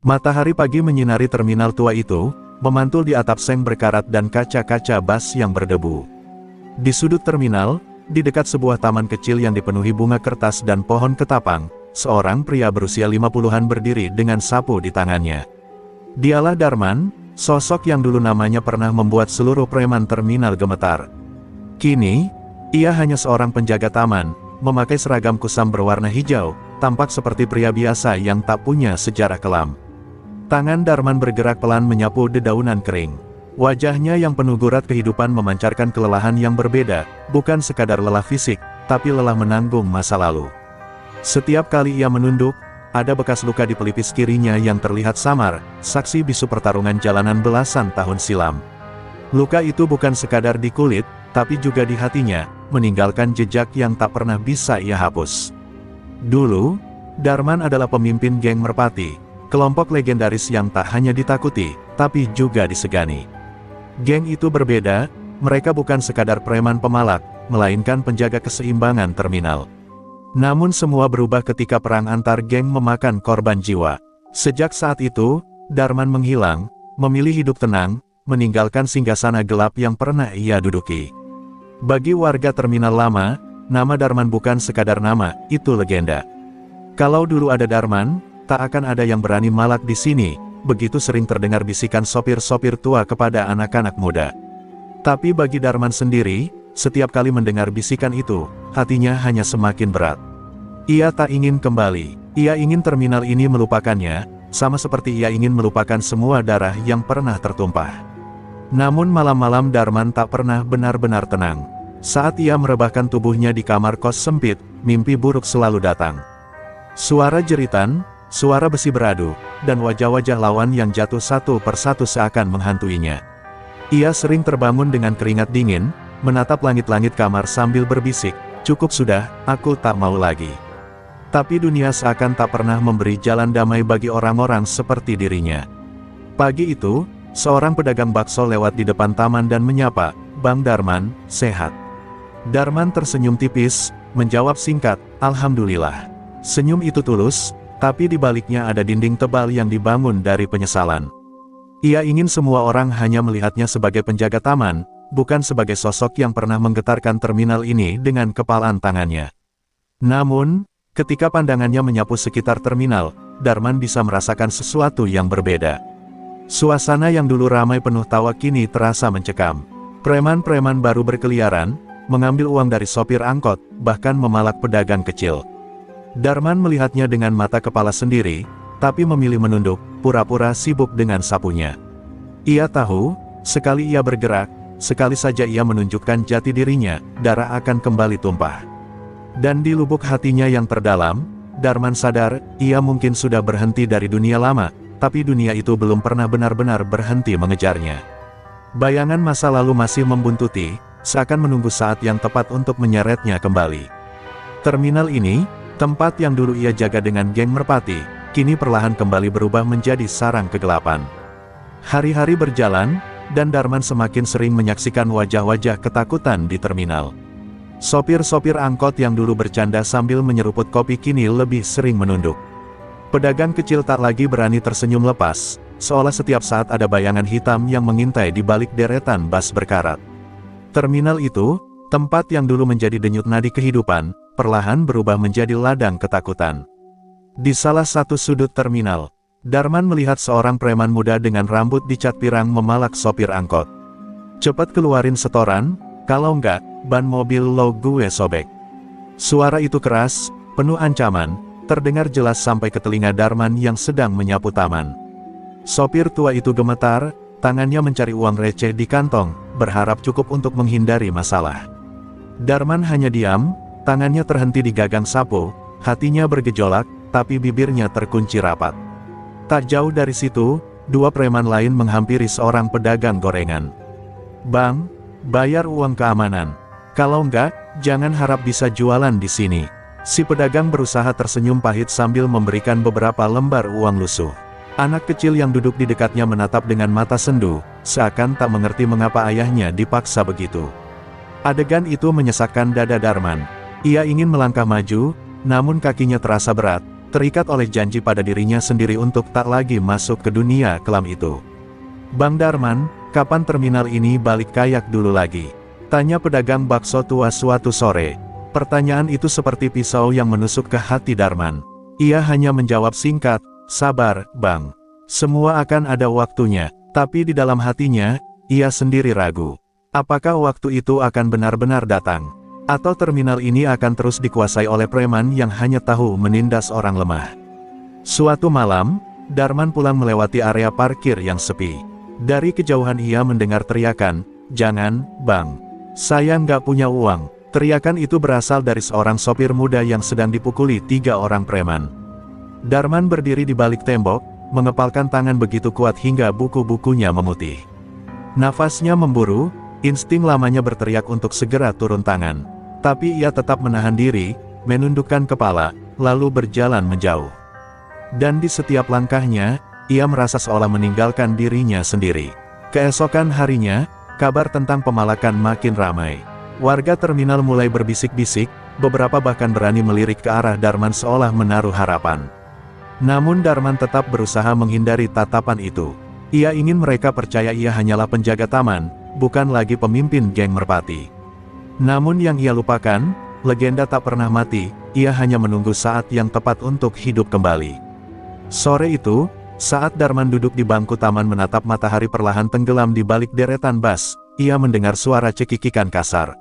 Matahari pagi menyinari terminal tua itu, memantul di atap seng berkarat dan kaca-kaca bas yang berdebu. Di sudut terminal, di dekat sebuah taman kecil yang dipenuhi bunga kertas dan pohon ketapang, seorang pria berusia 50-an berdiri dengan sapu di tangannya. Dialah Darman, sosok yang dulu namanya pernah membuat seluruh preman terminal gemetar. Kini, ia hanya seorang penjaga taman, memakai seragam kusam berwarna hijau, tampak seperti pria biasa yang tak punya sejarah kelam. Tangan Darman bergerak pelan menyapu dedaunan kering. Wajahnya yang penuh gurat kehidupan memancarkan kelelahan yang berbeda, bukan sekadar lelah fisik, tapi lelah menanggung masa lalu. Setiap kali ia menunduk, ada bekas luka di pelipis kirinya yang terlihat samar, saksi bisu pertarungan jalanan belasan tahun silam. Luka itu bukan sekadar di kulit, tapi juga di hatinya, meninggalkan jejak yang tak pernah bisa ia hapus. Dulu, Darman adalah pemimpin geng Merpati, kelompok legendaris yang tak hanya ditakuti, tapi juga disegani. Geng itu berbeda, mereka bukan sekadar preman pemalak, melainkan penjaga keseimbangan terminal. Namun semua berubah ketika perang antar geng memakan korban jiwa. Sejak saat itu, Darman menghilang, memilih hidup tenang, meninggalkan singgasana gelap yang pernah ia duduki. Bagi warga terminal lama, nama Darman bukan sekadar nama, itu legenda. Kalau dulu ada Darman, tak akan ada yang berani malak di sini, begitu sering terdengar bisikan sopir-sopir tua kepada anak-anak muda. Tapi bagi Darman sendiri, setiap kali mendengar bisikan itu, hatinya hanya semakin berat. Ia tak ingin kembali, ia ingin terminal ini melupakannya, sama seperti ia ingin melupakan semua darah yang pernah tertumpah. Namun malam-malam Darman tak pernah benar-benar tenang. Saat ia merebahkan tubuhnya di kamar kos sempit, mimpi buruk selalu datang. Suara jeritan, suara besi beradu, dan wajah-wajah lawan yang jatuh satu persatu seakan menghantuinya. Ia sering terbangun dengan keringat dingin, menatap langit-langit kamar sambil berbisik, "Cukup sudah, aku tak mau lagi." Tapi dunia seakan tak pernah memberi jalan damai bagi orang-orang seperti dirinya. Pagi itu, seorang pedagang bakso lewat di depan taman dan menyapa, "Bang Darman, sehat?" Darman tersenyum tipis, menjawab singkat, "Alhamdulillah." Senyum itu tulus, tapi di baliknya ada dinding tebal yang dibangun dari penyesalan. Ia ingin semua orang hanya melihatnya sebagai penjaga taman, bukan sebagai sosok yang pernah menggetarkan terminal ini dengan kepalan tangannya. Namun, ketika pandangannya menyapu sekitar terminal, Darman bisa merasakan sesuatu yang berbeda. Suasana yang dulu ramai penuh tawa kini terasa mencekam. Preman-preman baru berkeliaran, mengambil uang dari sopir angkot, bahkan memalak pedagang kecil. Darman melihatnya dengan mata kepala sendiri, tapi memilih menunduk, pura-pura sibuk dengan sapunya. Ia tahu, sekali ia bergerak, sekali saja ia menunjukkan jati dirinya, darah akan kembali tumpah. Dan di lubuk hatinya yang terdalam, Darman sadar, ia mungkin sudah berhenti dari dunia lama, tapi dunia itu belum pernah benar-benar berhenti mengejarnya. Bayangan masa lalu masih membuntuti, seakan menunggu saat yang tepat untuk menyeretnya kembali. Terminal ini, tempat yang dulu ia jaga dengan geng Merpati, kini perlahan kembali berubah menjadi sarang kegelapan. Hari-hari berjalan, dan Darman semakin sering menyaksikan wajah-wajah ketakutan di terminal. Sopir-sopir angkot yang dulu bercanda sambil menyeruput kopi kini lebih sering menunduk. Pedagang kecil tak lagi berani tersenyum lepas, seolah setiap saat ada bayangan hitam yang mengintai di balik deretan bas berkarat. Terminal itu, tempat yang dulu menjadi denyut nadi kehidupan, perlahan berubah menjadi ladang ketakutan. Di salah satu sudut terminal, Darman melihat seorang preman muda dengan rambut dicat pirang memalak sopir angkot. "Cepat keluarin setoran, kalau enggak, ban mobil lo gue sobek." Suara itu keras, penuh ancaman, terdengar jelas sampai ke telinga Darman yang sedang menyapu taman. Sopir tua itu gemetar, tangannya mencari uang receh di kantong, berharap cukup untuk menghindari masalah. Darman hanya diam, tangannya terhenti di gagang sapu, hatinya bergejolak, tapi bibirnya terkunci rapat. Tak jauh dari situ, dua preman lain menghampiri seorang pedagang gorengan. "Bang, bayar uang keamanan. Kalau enggak, jangan harap bisa jualan di sini." Si pedagang berusaha tersenyum pahit sambil memberikan beberapa lembar uang lusuh. Anak kecil yang duduk di dekatnya menatap dengan mata sendu, seakan tak mengerti mengapa ayahnya dipaksa begitu. Adegan itu menyesakkan dada Darman. Ia ingin melangkah maju, namun kakinya terasa berat, terikat oleh janji pada dirinya sendiri untuk tak lagi masuk ke dunia kelam itu. "Bang Darman, kapan terminal ini balik kayak dulu lagi?" tanya pedagang bakso tua suatu sore. Pertanyaan itu seperti pisau yang menusuk ke hati Darman. Ia hanya menjawab singkat, "Sabar, Bang. Semua akan ada waktunya." Tapi di dalam hatinya, ia sendiri ragu. Apakah waktu itu akan benar-benar datang? Atau terminal ini akan terus dikuasai oleh preman yang hanya tahu menindas orang lemah? Suatu malam, Darman pulang melewati area parkir yang sepi. Dari kejauhan ia mendengar teriakan, "Jangan, Bang. Saya nggak punya uang." Teriakan itu berasal dari seorang sopir muda yang sedang dipukuli 3 orang preman. Darman berdiri di balik tembok, mengepalkan tangan begitu kuat hingga buku-bukunya memutih. Nafasnya memburu, insting lamanya berteriak untuk segera turun tangan. Tapi ia tetap menahan diri, menundukkan kepala, lalu berjalan menjauh. Dan di setiap langkahnya, ia merasa seolah meninggalkan dirinya sendiri. Keesokan harinya, kabar tentang pemalakan makin ramai. Warga terminal mulai berbisik-bisik, beberapa bahkan berani melirik ke arah Darman seolah menaruh harapan. Namun Darman tetap berusaha menghindari tatapan itu. Ia ingin mereka percaya ia hanyalah penjaga taman, bukan lagi pemimpin geng merpati. Namun yang ia lupakan, legenda tak pernah mati, ia hanya menunggu saat yang tepat untuk hidup kembali. Sore itu, saat Darman duduk di bangku taman menatap matahari perlahan tenggelam di balik deretan bas, ia mendengar suara cekikikan kasar.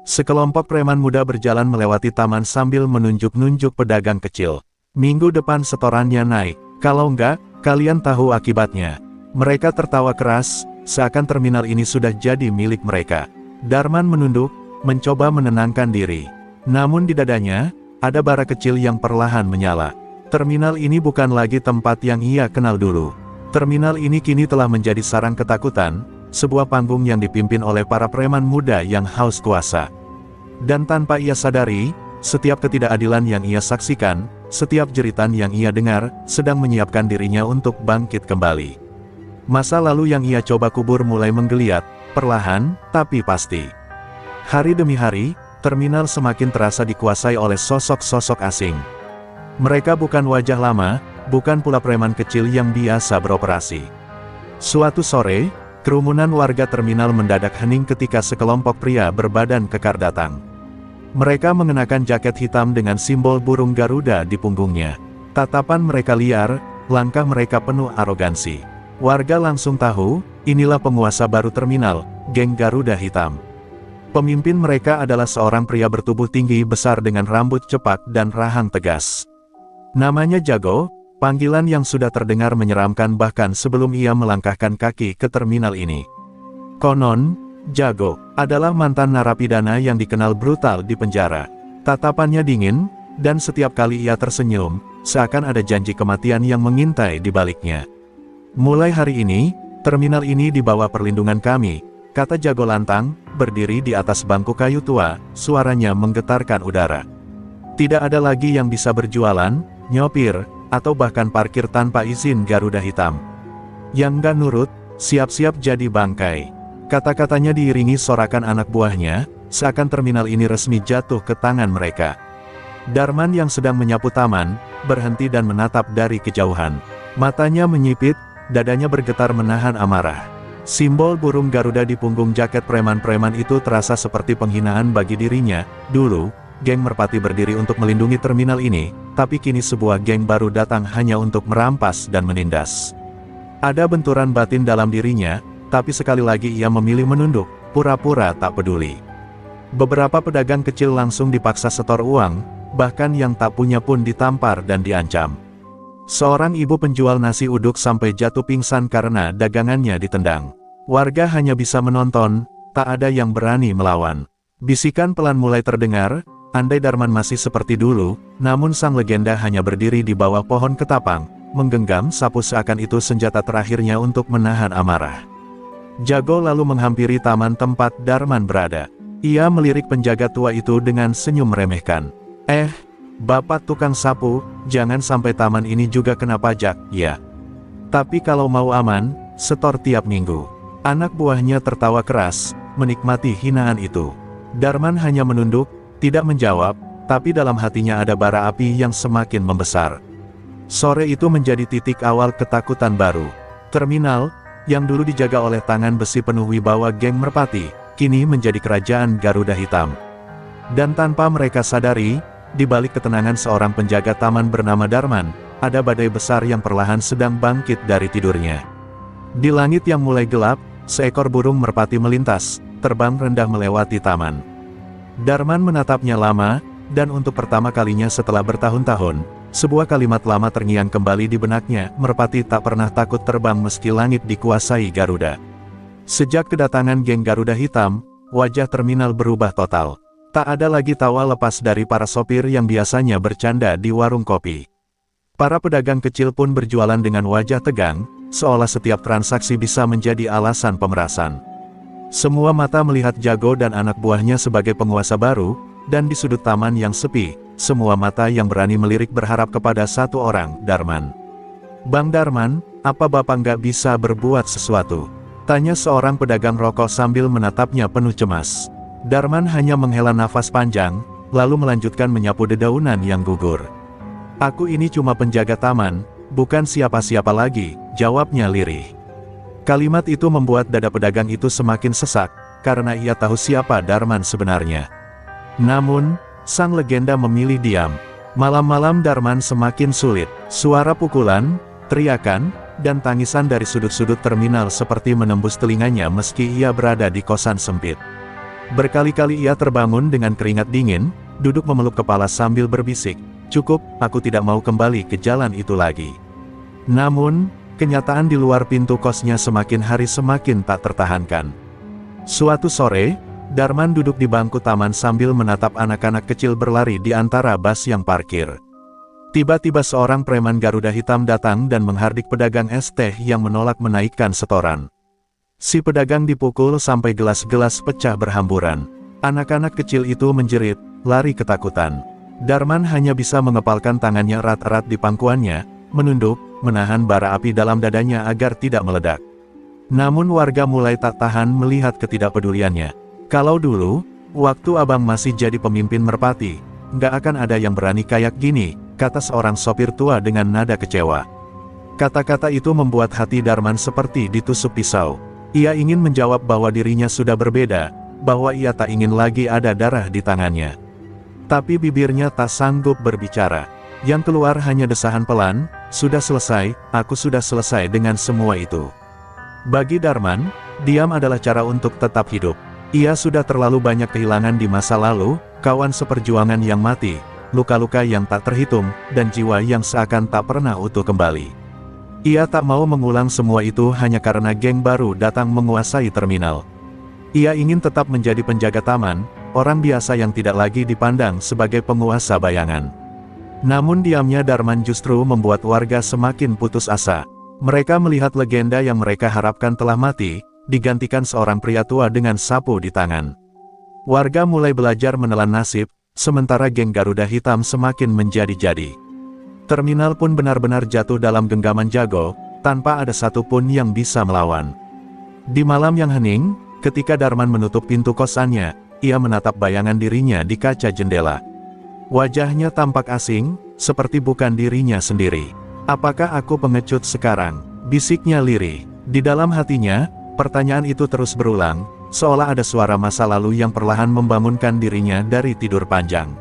Sekelompok preman muda berjalan melewati taman sambil menunjuk-nunjuk pedagang kecil. "Minggu depan setorannya naik, kalau enggak, kalian tahu akibatnya." Mereka tertawa keras, seakan terminal ini sudah jadi milik mereka. Darman menunduk, mencoba menenangkan diri. Namun di dadanya, ada bara kecil yang perlahan menyala. Terminal ini bukan lagi tempat yang ia kenal dulu. Terminal ini kini telah menjadi sarang ketakutan, sebuah panggung yang dipimpin oleh para preman muda yang haus kuasa. Dan tanpa ia sadari, setiap ketidakadilan yang ia saksikan, setiap jeritan yang ia dengar, sedang menyiapkan dirinya untuk bangkit kembali. Masa lalu yang ia coba kubur mulai menggeliat, perlahan, tapi pasti. Hari demi hari, terminal semakin terasa dikuasai oleh sosok-sosok asing. Mereka bukan wajah lama, bukan pula preman kecil yang biasa beroperasi. Suatu sore, kerumunan warga terminal mendadak hening ketika sekelompok pria berbadan kekar datang. Mereka mengenakan jaket hitam dengan simbol burung Garuda di punggungnya. Tatapan mereka liar, langkah mereka penuh arogansi. Warga langsung tahu, inilah penguasa baru terminal, geng Garuda Hitam. Pemimpin mereka adalah seorang pria bertubuh tinggi besar dengan rambut cepak dan rahang tegas. Namanya Jago, panggilan yang sudah terdengar menyeramkan bahkan sebelum ia melangkahkan kaki ke terminal ini. Konon, Jago adalah mantan narapidana yang dikenal brutal di penjara. Tatapannya dingin, dan setiap kali ia tersenyum, seakan ada janji kematian yang mengintai di baliknya. "Mulai hari ini, terminal ini di bawah perlindungan kami," kata Jago lantang, berdiri di atas bangku kayu tua, suaranya menggetarkan udara. "Tidak ada lagi yang bisa berjualan, nyopir, atau bahkan parkir tanpa izin Garuda Hitam. Yang nggak nurut, siap-siap jadi bangkai." Kata-katanya diiringi sorakan anak buahnya, seakan terminal ini resmi jatuh ke tangan mereka. Darman yang sedang menyapu taman, berhenti dan menatap dari kejauhan. Matanya menyipit, dadanya bergetar menahan amarah. Simbol burung Garuda di punggung jaket preman-preman itu terasa seperti penghinaan bagi dirinya. Dulu, geng merpati berdiri untuk melindungi terminal ini, tapi kini sebuah geng baru datang hanya untuk merampas dan menindas. Ada benturan batin dalam dirinya, tapi sekali lagi ia memilih menunduk, pura-pura tak peduli. Beberapa pedagang kecil langsung dipaksa setor uang, bahkan yang tak punya pun ditampar dan diancam. Seorang ibu penjual nasi uduk sampai jatuh pingsan karena dagangannya ditendang. Warga hanya bisa menonton, tak ada yang berani melawan. Bisikan pelan mulai terdengar, andai Darman masih seperti dulu, namun sang legenda hanya berdiri di bawah pohon ketapang, menggenggam sapu seakan itu senjata terakhirnya untuk menahan amarah. Jago lalu menghampiri taman tempat Darman berada. Ia melirik penjaga tua itu dengan senyum meremehkan. Bapak tukang sapu, jangan sampai taman ini juga kena pajak, ya. Tapi kalau mau aman, setor tiap minggu." Anak buahnya tertawa keras, menikmati hinaan itu. Darman hanya menunduk, tidak menjawab, tapi dalam hatinya ada bara api yang semakin membesar. Sore itu menjadi titik awal ketakutan baru. Terminal, yang dulu dijaga oleh tangan besi penuh wibawa geng Merpati, kini menjadi kerajaan Garuda Hitam. Dan tanpa mereka sadari, di balik ketenangan seorang penjaga taman bernama Darman, ada badai besar yang perlahan sedang bangkit dari tidurnya. Di langit yang mulai gelap, seekor burung merpati melintas, terbang rendah melewati taman. Darman menatapnya lama, dan untuk pertama kalinya setelah bertahun-tahun, sebuah kalimat lama terngiang kembali di benaknya, merpati tak pernah takut terbang meski langit dikuasai Garuda. Sejak kedatangan geng Garuda Hitam, wajah terminal berubah total. Tak ada lagi tawa lepas dari para sopir yang biasanya bercanda di warung kopi. Para pedagang kecil pun berjualan dengan wajah tegang, seolah setiap transaksi bisa menjadi alasan pemerasan. Semua mata melihat Jago dan anak buahnya sebagai penguasa baru, dan di sudut taman yang sepi, semua mata yang berani melirik berharap kepada satu orang, Darman. "Bang Darman, apa Bapak nggak bisa berbuat sesuatu?" tanya seorang pedagang rokok sambil menatapnya penuh cemas. Darman hanya menghela nafas panjang, lalu melanjutkan menyapu dedaunan yang gugur. "Aku ini cuma penjaga taman, bukan siapa-siapa lagi," jawabnya lirih. Kalimat itu membuat dada pedagang itu semakin sesak, karena ia tahu siapa Darman sebenarnya. Namun, sang legenda memilih diam. Malam-malam Darman semakin sulit. Suara pukulan, teriakan, dan tangisan dari sudut-sudut terminal seperti menembus telinganya meski ia berada di kosan sempit. Berkali-kali ia terbangun dengan keringat dingin, duduk memeluk kepala sambil berbisik, "Cukup, aku tidak mau kembali ke jalan itu lagi." Namun, kenyataan di luar pintu kosnya semakin hari semakin tak tertahankan. Suatu sore, Darman duduk di bangku taman sambil menatap anak-anak kecil berlari di antara bas yang parkir. Tiba-tiba seorang preman Garuda Hitam datang dan menghardik pedagang es teh yang menolak menaikkan setoran. Si pedagang dipukul sampai gelas-gelas pecah berhamburan. Anak-anak kecil itu menjerit, lari ketakutan. Darman hanya bisa mengepalkan tangannya erat-erat di pangkuannya, menunduk, menahan bara api dalam dadanya agar tidak meledak. Namun warga mulai tak tahan melihat ketidakpeduliannya. "Kalau dulu, waktu abang masih jadi pemimpin Merpati, nggak akan ada yang berani kayak gini," kata seorang sopir tua dengan nada kecewa. Kata-kata itu membuat hati Darman seperti ditusuk pisau. Ia ingin menjawab bahwa dirinya sudah berbeda, bahwa ia tak ingin lagi ada darah di tangannya. Tapi bibirnya tak sanggup berbicara. Yang keluar hanya desahan pelan, "Sudah selesai, aku sudah selesai dengan semua itu." Bagi Darman, diam adalah cara untuk tetap hidup. Ia sudah terlalu banyak kehilangan di masa lalu, kawan seperjuangan yang mati, luka-luka yang tak terhitung, dan jiwa yang seakan tak pernah utuh kembali. Ia tak mau mengulang semua itu hanya karena geng baru datang menguasai terminal. Ia ingin tetap menjadi penjaga taman, orang biasa yang tidak lagi dipandang sebagai penguasa bayangan. Namun diamnya Darman justru membuat warga semakin putus asa. Mereka melihat legenda yang mereka harapkan telah mati, digantikan seorang pria tua dengan sapu di tangan. Warga mulai belajar menelan nasib, sementara geng Garuda Hitam semakin menjadi-jadi. Terminal pun benar-benar jatuh dalam genggaman Jago, tanpa ada satupun yang bisa melawan. Di malam yang hening, ketika Darman menutup pintu kosannya, ia menatap bayangan dirinya di kaca jendela. Wajahnya tampak asing, seperti bukan dirinya sendiri. "Apakah aku pengecut sekarang?" bisiknya lirih. Di dalam hatinya, pertanyaan itu terus berulang, seolah ada suara masa lalu yang perlahan membangunkan dirinya dari tidur panjang.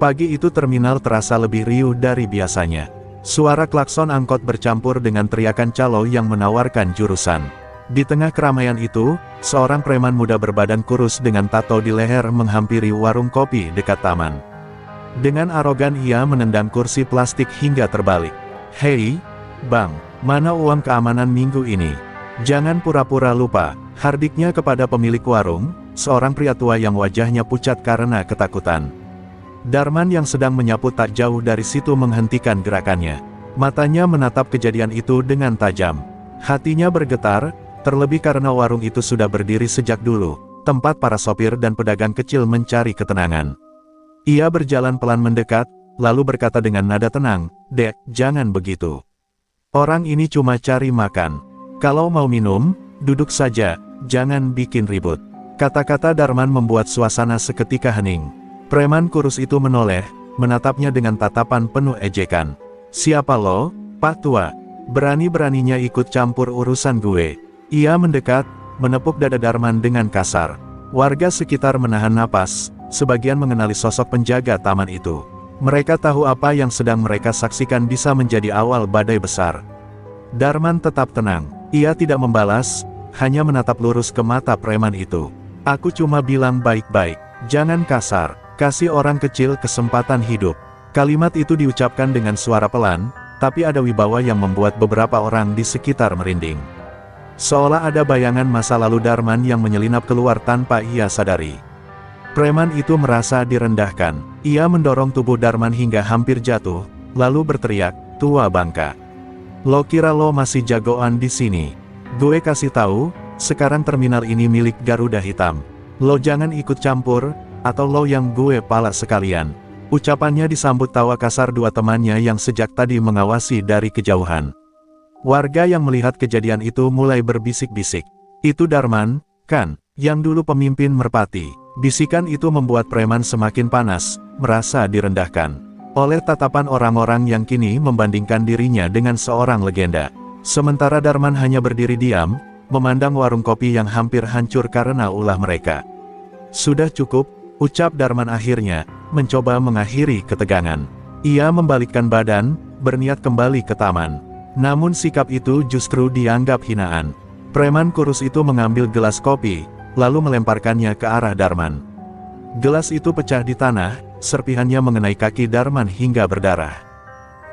Pagi itu terminal terasa lebih riuh dari biasanya. Suara klakson angkot bercampur dengan teriakan calo yang menawarkan jurusan. Di tengah keramaian itu, seorang preman muda berbadan kurus dengan tato di leher menghampiri warung kopi dekat taman. Dengan arogan ia menendang kursi plastik hingga terbalik. "Hei, Bang, mana uang keamanan minggu ini? Jangan pura-pura lupa," hardiknya kepada pemilik warung, seorang pria tua yang wajahnya pucat karena ketakutan. Darman yang sedang menyapu tak jauh dari situ menghentikan gerakannya. Matanya menatap kejadian itu dengan tajam. Hatinya bergetar, terlebih karena warung itu sudah berdiri sejak dulu, tempat para sopir dan pedagang kecil mencari ketenangan. Ia berjalan pelan mendekat, lalu berkata dengan nada tenang, "Dek, jangan begitu. Orang ini cuma cari makan. Kalau mau minum, duduk saja, jangan bikin ribut." Kata-kata Darman membuat suasana seketika hening. Preman kurus itu menoleh, menatapnya dengan tatapan penuh ejekan. "Siapa lo, Pak Tua? Berani-beraninya ikut campur urusan gue?" Ia mendekat, menepuk dada Darman dengan kasar. Warga sekitar menahan napas, sebagian mengenali sosok penjaga taman itu. Mereka tahu apa yang sedang mereka saksikan bisa menjadi awal badai besar. Darman tetap tenang. Ia tidak membalas, hanya menatap lurus ke mata preman itu. "Aku cuma bilang baik-baik, jangan kasar, kasih orang kecil kesempatan hidup." Kalimat itu diucapkan dengan suara pelan, tapi ada wibawa yang membuat beberapa orang di sekitar merinding. Seolah ada bayangan masa lalu Darman yang menyelinap keluar tanpa ia sadari. Preman itu merasa direndahkan. Ia mendorong tubuh Darman hingga hampir jatuh, lalu berteriak, "Tua bangka. Lo kira lo masih jagoan di sini? Gue kasih tahu, sekarang terminal ini milik Garuda Hitam. Lo jangan ikut campur, atau lo yang gue pala sekalian." Ucapannya disambut tawa kasar dua temannya yang sejak tadi mengawasi dari kejauhan. Warga yang melihat kejadian itu mulai berbisik-bisik. "Itu Darman, kan, yang dulu pemimpin merpati." Bisikan itu membuat preman semakin panas, merasa direndahkan oleh tatapan orang-orang yang kini membandingkan dirinya dengan seorang legenda. Sementara Darman hanya berdiri diam, memandang warung kopi yang hampir hancur karena ulah mereka. "Sudah cukup," ucap Darman akhirnya, mencoba mengakhiri ketegangan. Ia membalikkan badan, berniat kembali ke taman. Namun sikap itu justru dianggap hinaan. Preman kurus itu mengambil gelas kopi, lalu melemparkannya ke arah Darman. Gelas itu pecah di tanah, serpihannya mengenai kaki Darman hingga berdarah.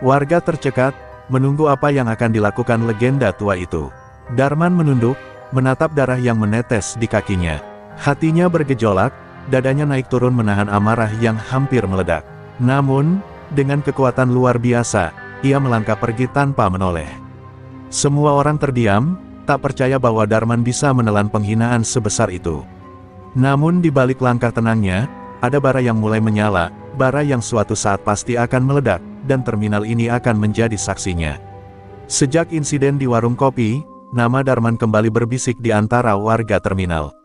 Warga tercekat, menunggu apa yang akan dilakukan legenda tua itu. Darman menunduk, menatap darah yang menetes di kakinya. Hatinya bergejolak, dadanya naik turun menahan amarah yang hampir meledak. Namun, dengan kekuatan luar biasa, ia melangkah pergi tanpa menoleh. Semua orang terdiam, tak percaya bahwa Darman bisa menelan penghinaan sebesar itu. Namun di balik langkah tenangnya, ada bara yang mulai menyala, bara yang suatu saat pasti akan meledak, dan terminal ini akan menjadi saksinya. Sejak insiden di warung kopi, nama Darman kembali berbisik di antara warga terminal.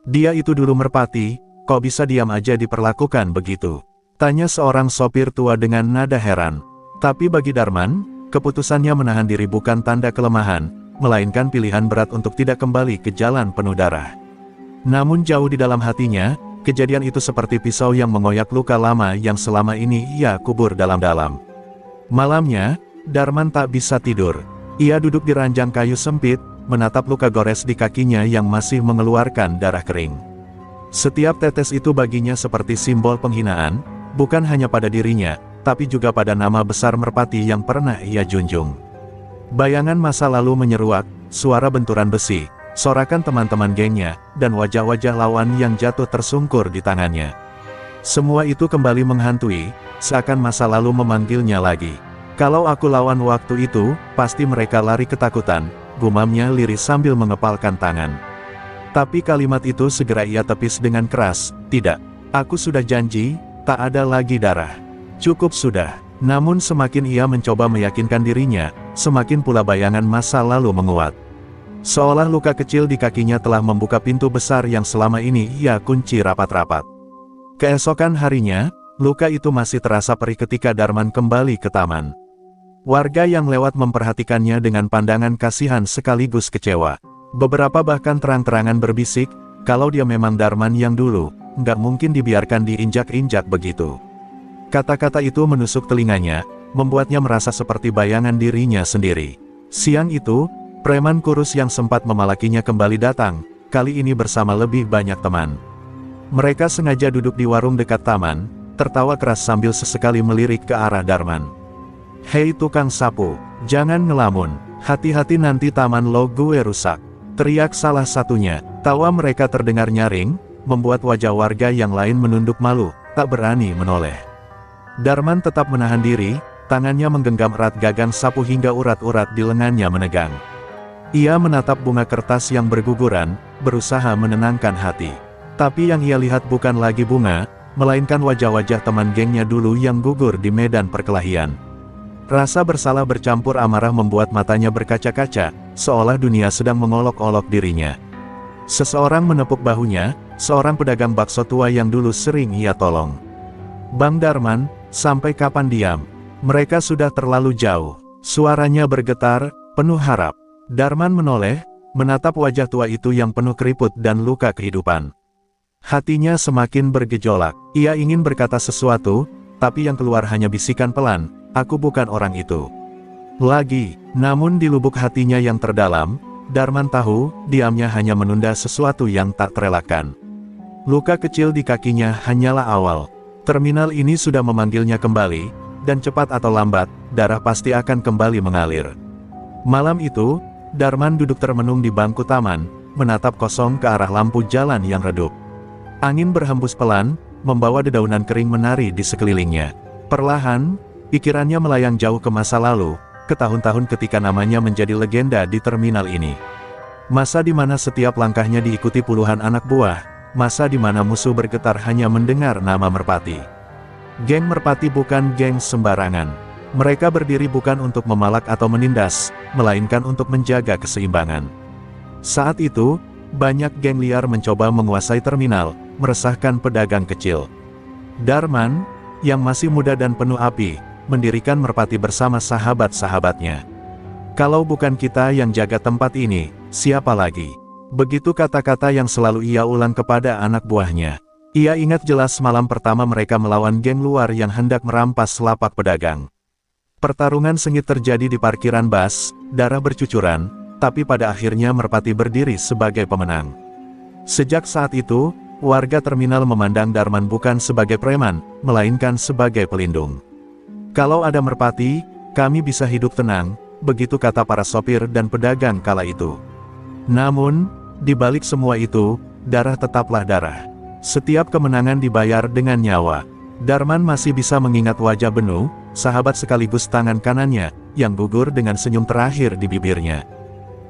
"Dia itu dulu merpati, kok bisa diam aja diperlakukan begitu?" tanya seorang sopir tua dengan nada heran. Tapi bagi Darman, keputusannya menahan diri bukan tanda kelemahan, melainkan pilihan berat untuk tidak kembali ke jalan penuh darah. Namun jauh di dalam hatinya, kejadian itu seperti pisau yang mengoyak luka lama yang selama ini ia kubur dalam-dalam. Malamnya, Darman tak bisa tidur. Ia duduk di ranjang kayu sempit, menatap luka gores di kakinya yang masih mengeluarkan darah kering. Setiap tetes itu baginya seperti simbol penghinaan, bukan hanya pada dirinya, tapi juga pada nama besar merpati yang pernah ia junjung. Bayangan masa lalu menyeruak, suara benturan besi, sorakan teman-teman gengnya, dan wajah-wajah lawan yang jatuh tersungkur di tangannya. Semua itu kembali menghantui, seakan masa lalu memanggilnya lagi. "Kalau aku lawan waktu itu, pasti mereka lari ketakutan," gumamnya lirih sambil mengepalkan tangan. Tapi kalimat itu segera ia tepis dengan keras, "Tidak. Aku sudah janji, tak ada lagi darah. Cukup sudah." Namun semakin ia mencoba meyakinkan dirinya, semakin pula bayangan masa lalu menguat. Seolah luka kecil di kakinya telah membuka pintu besar yang selama ini ia kunci rapat-rapat. Keesokan harinya, luka itu masih terasa perih ketika Darman kembali ke taman. Warga yang lewat memperhatikannya dengan pandangan kasihan sekaligus kecewa. Beberapa bahkan terang-terangan berbisik, kalau dia memang Darman yang dulu, nggak mungkin dibiarkan diinjak-injak begitu. Kata-kata itu menusuk telinganya, membuatnya merasa seperti bayangan dirinya sendiri. Siang itu, preman kurus yang sempat memalakinya kembali datang, kali ini bersama lebih banyak teman. Mereka sengaja duduk di warung dekat taman, tertawa keras sambil sesekali melirik ke arah Darman. "Hei tukang sapu, jangan ngelamun, hati-hati nanti taman lo gue rusak," teriak salah satunya. Tawa mereka terdengar nyaring, membuat wajah warga yang lain menunduk malu, tak berani menoleh. Darman tetap menahan diri, tangannya menggenggam erat gagang sapu hingga urat-urat di lengannya menegang. Ia menatap bunga kertas yang berguguran, berusaha menenangkan hati. Tapi yang ia lihat bukan lagi bunga, melainkan wajah-wajah teman gengnya dulu yang gugur di medan perkelahian. Rasa bersalah bercampur amarah membuat matanya berkaca-kaca, seolah dunia sedang mengolok-olok dirinya. Seseorang menepuk bahunya, seorang pedagang bakso tua yang dulu sering ia tolong. Bang Darman, sampai kapan diam? Mereka sudah terlalu jauh. Suaranya bergetar, penuh harap. Darman menoleh, menatap wajah tua itu yang penuh keriput dan luka kehidupan. Hatinya semakin bergejolak. Ia ingin berkata sesuatu, tapi yang keluar hanya bisikan pelan, "Aku bukan orang itu." Lagi, namun di lubuk hatinya yang terdalam, Darman tahu, diamnya hanya menunda sesuatu yang tak terelakkan. Luka kecil di kakinya hanyalah awal. Terminal ini sudah memanggilnya kembali, dan cepat atau lambat, darah pasti akan kembali mengalir. Malam itu, Darman duduk termenung di bangku taman, menatap kosong ke arah lampu jalan yang redup. Angin berhembus pelan, membawa dedaunan kering menari di sekelilingnya. Perlahan, pikirannya melayang jauh ke masa lalu, ke tahun-tahun ketika namanya menjadi legenda di terminal ini. Masa di mana setiap langkahnya diikuti puluhan anak buah, masa di mana musuh bergetar hanya mendengar nama Merpati. Geng Merpati bukan geng sembarangan. Mereka berdiri bukan untuk memalak atau menindas, melainkan untuk menjaga keseimbangan. Saat itu, banyak geng liar mencoba menguasai terminal, meresahkan pedagang kecil. Darman, yang masih muda dan penuh api, mendirikan Merpati bersama sahabat-sahabatnya. "Kalau bukan kita yang jaga tempat ini, siapa lagi?" Begitu kata-kata yang selalu ia ulang kepada anak buahnya. Ia ingat jelas malam pertama mereka melawan geng luar yang hendak merampas lapak pedagang. Pertarungan sengit terjadi di parkiran bus, darah bercucuran, tapi pada akhirnya Merpati berdiri sebagai pemenang. Sejak saat itu, warga terminal memandang Darman bukan sebagai preman, melainkan sebagai pelindung. "Kalau ada Merpati, kami bisa hidup tenang," begitu kata para sopir dan pedagang kala itu. Namun, di balik semua itu, darah tetaplah darah. Setiap kemenangan dibayar dengan nyawa. Darman masih bisa mengingat wajah Benu, sahabat sekaligus tangan kanannya, yang gugur dengan senyum terakhir di bibirnya.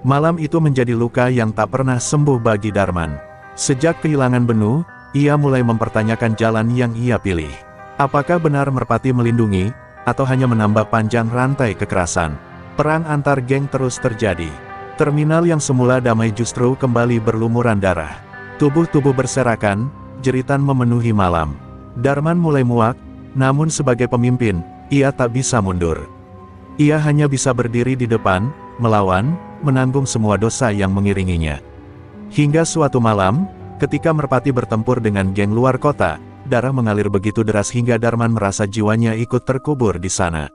Malam itu menjadi luka yang tak pernah sembuh bagi Darman. Sejak kehilangan Benu, ia mulai mempertanyakan jalan yang ia pilih. Apakah benar Merpati melindungi, atau hanya menambah panjang rantai kekerasan? Perang antar geng terus terjadi. Terminal yang semula damai justru kembali berlumuran darah. Tubuh-tubuh berserakan, jeritan memenuhi malam. Darman mulai muak, namun sebagai pemimpin, ia tak bisa mundur. Ia hanya bisa berdiri di depan, melawan, menanggung semua dosa yang mengiringinya. Hingga suatu malam, ketika Merpati bertempur dengan geng luar kota, darah mengalir begitu deras hingga Darman merasa jiwanya ikut terkubur di sana.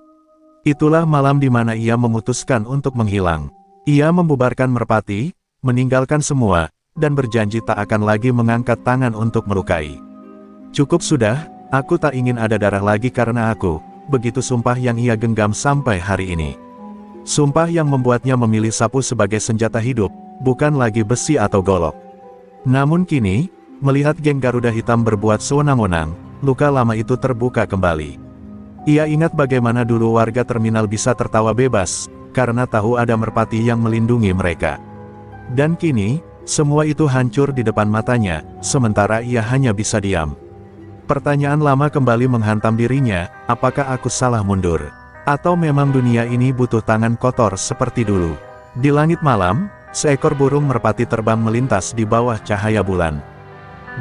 Itulah malam di mana ia memutuskan untuk menghilang. Ia membubarkan Merpati, meninggalkan semua, dan berjanji tak akan lagi mengangkat tangan untuk melukai. "Cukup sudah, aku tak ingin ada darah lagi karena aku," begitu sumpah yang ia genggam sampai hari ini. Sumpah yang membuatnya memilih sapu sebagai senjata hidup, bukan lagi besi atau golok. Namun kini, melihat geng Garuda Hitam berbuat sewenang-wenang, luka lama itu terbuka kembali. Ia ingat bagaimana dulu warga terminal bisa tertawa bebas, karena tahu ada Merpati yang melindungi mereka. Dan kini, semua itu hancur di depan matanya, sementara ia hanya bisa diam. Pertanyaan lama kembali menghantam dirinya, apakah aku salah mundur? Atau memang dunia ini butuh tangan kotor seperti dulu? Di langit malam, seekor burung merpati terbang melintas di bawah cahaya bulan.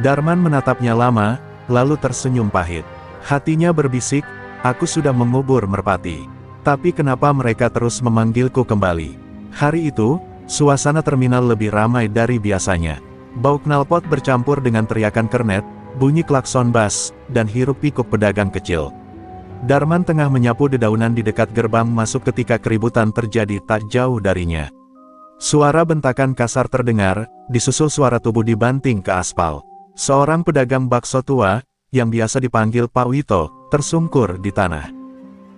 Darman menatapnya lama, lalu tersenyum pahit. Hatinya berbisik, aku sudah mengubur merpati. Tapi kenapa mereka terus memanggilku kembali? Hari itu, suasana terminal lebih ramai dari biasanya. Bau knalpot bercampur dengan teriakan kernet, bunyi klakson bas, dan hiruk pikuk pedagang kecil. Darman tengah menyapu dedaunan di dekat gerbang masuk ketika keributan terjadi tak jauh darinya. Suara bentakan kasar terdengar, disusul suara tubuh dibanting ke aspal. Seorang pedagang bakso tua, yang biasa dipanggil Pak Wito, tersungkur di tanah.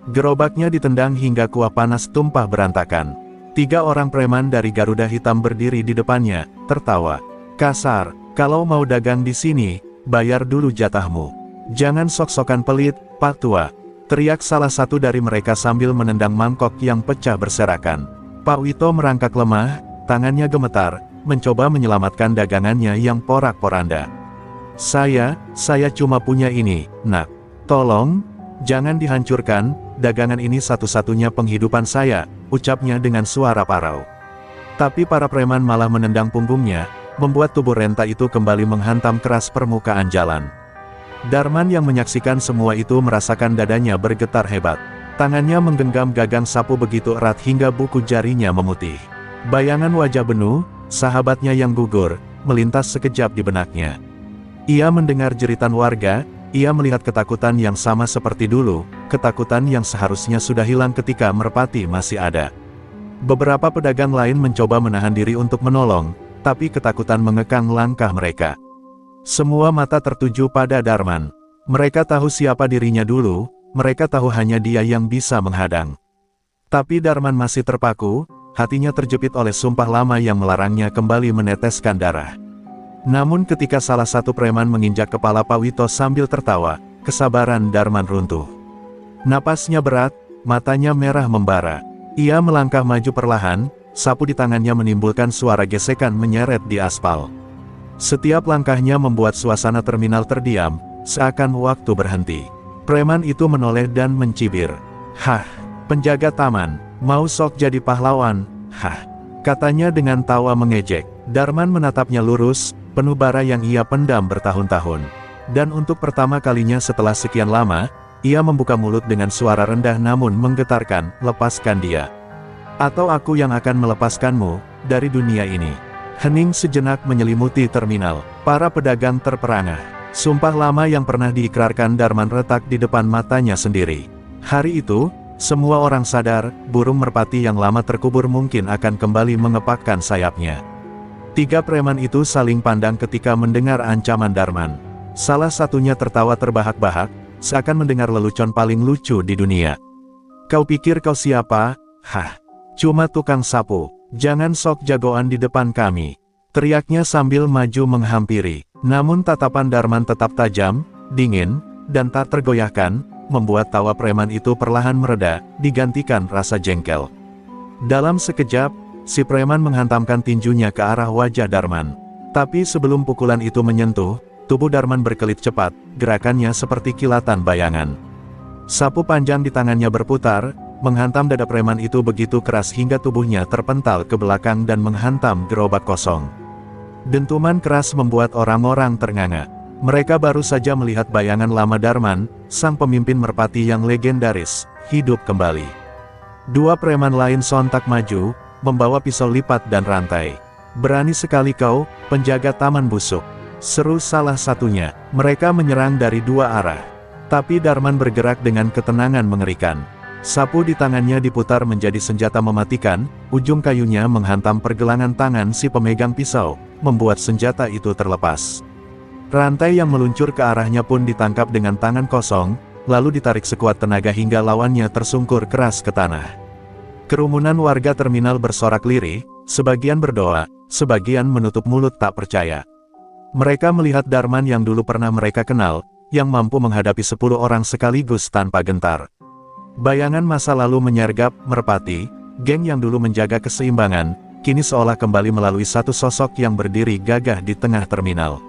Gerobaknya ditendang hingga kuah panas tumpah berantakan. 3 orang preman dari Garuda Hitam berdiri di depannya, tertawa. Kasar, kalau mau dagang di sini, bayar dulu jatahmu. Jangan sok-sokan pelit, Pak Tua. Teriak salah satu dari mereka sambil menendang mangkok yang pecah berserakan. Pak Wito merangkak lemah, tangannya gemetar, mencoba menyelamatkan dagangannya yang porak-poranda. Saya cuma punya ini, nak. Tolong, jangan dihancurkan, dagangan ini satu-satunya penghidupan saya, ucapnya dengan suara parau. Tapi para preman malah menendang punggungnya, membuat tubuh renta itu kembali menghantam keras permukaan jalan. Darman yang menyaksikan semua itu merasakan dadanya bergetar hebat. Tangannya menggenggam gagang sapu begitu erat hingga buku jarinya memutih. Bayangan wajah Benu, sahabatnya yang gugur, melintas sekejap di benaknya. Ia mendengar jeritan warga, ia melihat ketakutan yang sama seperti dulu, ketakutan yang seharusnya sudah hilang ketika Merpati masih ada. Beberapa pedagang lain mencoba menahan diri untuk menolong, tapi ketakutan mengekang langkah mereka. Semua mata tertuju pada Darman. Mereka tahu siapa dirinya dulu, mereka tahu hanya dia yang bisa menghadang. Tapi Darman masih terpaku, hatinya terjepit oleh sumpah lama yang melarangnya kembali meneteskan darah. Namun ketika salah satu preman menginjak kepala Pak Wito sambil tertawa, kesabaran Darman runtuh. Napasnya berat, matanya merah membara. Ia melangkah maju perlahan, sapu di tangannya menimbulkan suara gesekan menyeret di aspal. Setiap langkahnya membuat suasana terminal terdiam, seakan waktu berhenti. Preman itu menoleh dan mencibir. "Hah, penjaga taman, mau sok jadi pahlawan, hah?" katanya dengan tawa mengejek. Darman menatapnya lurus, penuh bara yang ia pendam bertahun-tahun. Dan untuk pertama kalinya setelah sekian lama, ia membuka mulut dengan suara rendah namun menggetarkan, "Lepaskan dia. Atau aku yang akan melepaskanmu dari dunia ini." Hening sejenak menyelimuti terminal. Para pedagang terperangah. Sumpah lama yang pernah diikrarkan Darman retak di depan matanya sendiri. Hari itu, semua orang sadar, burung merpati yang lama terkubur mungkin akan kembali mengepakkan sayapnya. Tiga preman itu saling pandang ketika mendengar ancaman Darman. Salah satunya tertawa terbahak-bahak, seakan mendengar lelucon paling lucu di dunia. "Kau pikir kau siapa? Hah? Cuma tukang sapu. Jangan sok jagoan di depan kami," teriaknya sambil maju menghampiri. Namun tatapan Darman tetap tajam, dingin, dan tak tergoyahkan, membuat tawa preman itu perlahan mereda, digantikan rasa jengkel. Dalam sekejap, si preman menghantamkan tinjunya ke arah wajah Darman. Tapi sebelum pukulan itu menyentuh, tubuh Darman berkelit cepat, gerakannya seperti kilatan bayangan. Sapu panjang di tangannya berputar, menghantam dada preman itu begitu keras hingga tubuhnya terpental ke belakang dan menghantam gerobak kosong. Dentuman keras membuat orang-orang ternganga. Mereka baru saja melihat bayangan lama Darman, sang pemimpin merpati yang legendaris, hidup kembali. Dua preman lain sontak maju, membawa pisau lipat dan rantai. "Berani sekali kau, penjaga taman busuk," seru salah satunya. Mereka menyerang dari dua arah. Tapi Darman bergerak dengan ketenangan mengerikan. Sapu di tangannya diputar menjadi senjata mematikan, ujung kayunya menghantam pergelangan tangan si pemegang pisau, membuat senjata itu terlepas. Rantai yang meluncur ke arahnya pun ditangkap dengan tangan kosong, lalu ditarik sekuat tenaga hingga lawannya tersungkur keras ke tanah. Kerumunan warga terminal bersorak lirih, sebagian berdoa, sebagian menutup mulut tak percaya. Mereka melihat Darman yang dulu pernah mereka kenal, yang mampu menghadapi 10 orang sekaligus tanpa gentar. Bayangan masa lalu menyergap Merpati, geng yang dulu menjaga keseimbangan, kini seolah kembali melalui satu sosok yang berdiri gagah di tengah terminal.